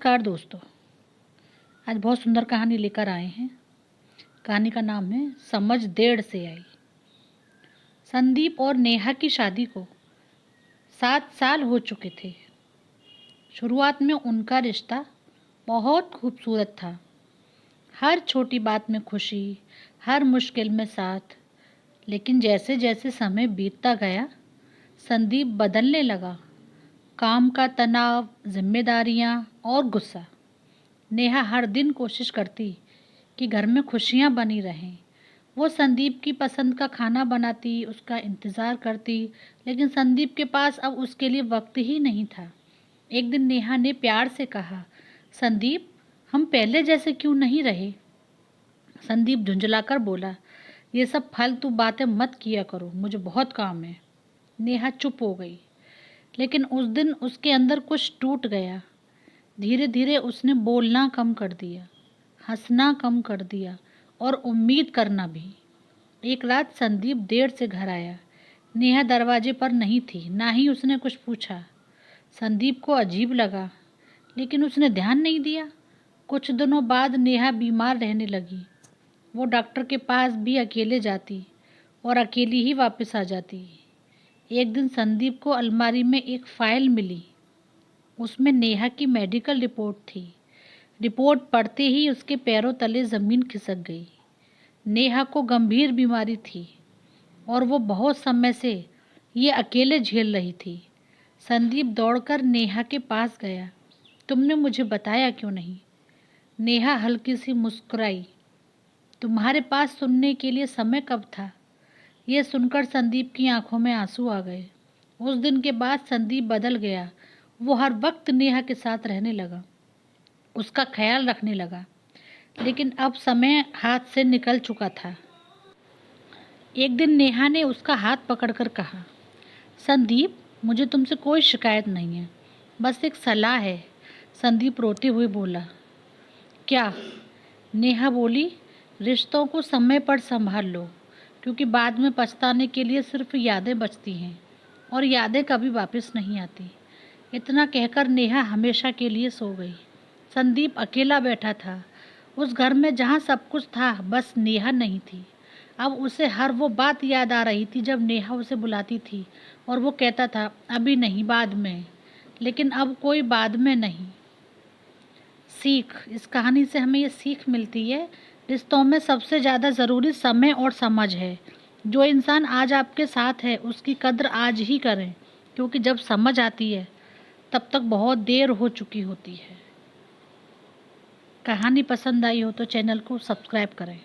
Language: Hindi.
नमस्कार दोस्तों। आज बहुत सुंदर कहानी लेकर आए हैं। कहानी का नाम है समझ देर से आई। संदीप और नेहा की शादी को 7 साल हो चुके थे। शुरुआत में उनका रिश्ता बहुत खूबसूरत था। हर छोटी बात में खुशी, हर मुश्किल में साथ। लेकिन जैसे जैसे समय बीतता गया, संदीप बदलने लगा। काम का तनाव, जिम्मेदारियां और गुस्सा। नेहा हर दिन कोशिश करती कि घर में खुशियां बनी रहें। वो संदीप की पसंद का खाना बनाती, उसका इंतज़ार करती, लेकिन संदीप के पास अब उसके लिए वक्त ही नहीं था। एक दिन नेहा ने प्यार से कहा, संदीप, हम पहले जैसे क्यों नहीं रहे? संदीप झुंझलाकर बोला, ये सब फालतू बातें मत किया करो, मुझे बहुत काम है। नेहा चुप हो गई, लेकिन उस दिन उसके अंदर कुछ टूट गया। धीरे धीरे उसने बोलना कम कर दिया, हंसना कम कर दिया और उम्मीद करना भी। एक रात संदीप देर से घर आया। नेहा दरवाजे पर नहीं थी, ना ही उसने कुछ पूछा। संदीप को अजीब लगा, लेकिन उसने ध्यान नहीं दिया। कुछ दिनों बाद नेहा बीमार रहने लगी। वो डॉक्टर के पास भी अकेले जाती और अकेली ही वापस आ जाती। एक दिन संदीप को अलमारी में एक फाइल मिली। उसमें नेहा की मेडिकल रिपोर्ट थी। रिपोर्ट पढ़ते ही उसके पैरों तले ज़मीन खिसक गई। नेहा को गंभीर बीमारी थी और वो बहुत समय से ये अकेले झेल रही थी। संदीप दौड़कर नेहा के पास गया। तुमने मुझे बताया क्यों नहीं? नेहा हल्की सी मुस्कुराई। तुम्हारे पास सुनने के लिए समय कब था? यह सुनकर संदीप की आंखों में आंसू आ गए। उस दिन के बाद संदीप बदल गया। वो हर वक्त नेहा के साथ रहने लगा, उसका ख्याल रखने लगा। लेकिन अब समय हाथ से निकल चुका था। एक दिन नेहा ने उसका हाथ पकड़कर कहा, संदीप, मुझे तुमसे कोई शिकायत नहीं है, बस एक सलाह है। संदीप रोते हुए बोला, क्या? नेहा बोली, रिश्तों को समय पर संभाल लो, क्योंकि बाद में पछताने के लिए सिर्फ यादें बचती हैं और यादें कभी वापस नहीं आती। इतना कहकर नेहा हमेशा के लिए सो गई। संदीप अकेला बैठा था उस घर में जहाँ सब कुछ था, बस नेहा नहीं थी। अब उसे हर वो बात याद आ रही थी जब नेहा उसे बुलाती थी और वो कहता था, अभी नहीं, बाद में। लेकिन अब कोई बाद में नहीं। सीख, इस कहानी से हमें ये सीख मिलती है, रिश्तों में सबसे ज़्यादा ज़रूरी समय और समझ है। जो इंसान आज आपके साथ है उसकी कद्र आज ही करें, क्योंकि जब समझ आती है तब तक बहुत देर हो चुकी होती है। कहानी पसंद आई हो तो चैनल को सब्सक्राइब करें।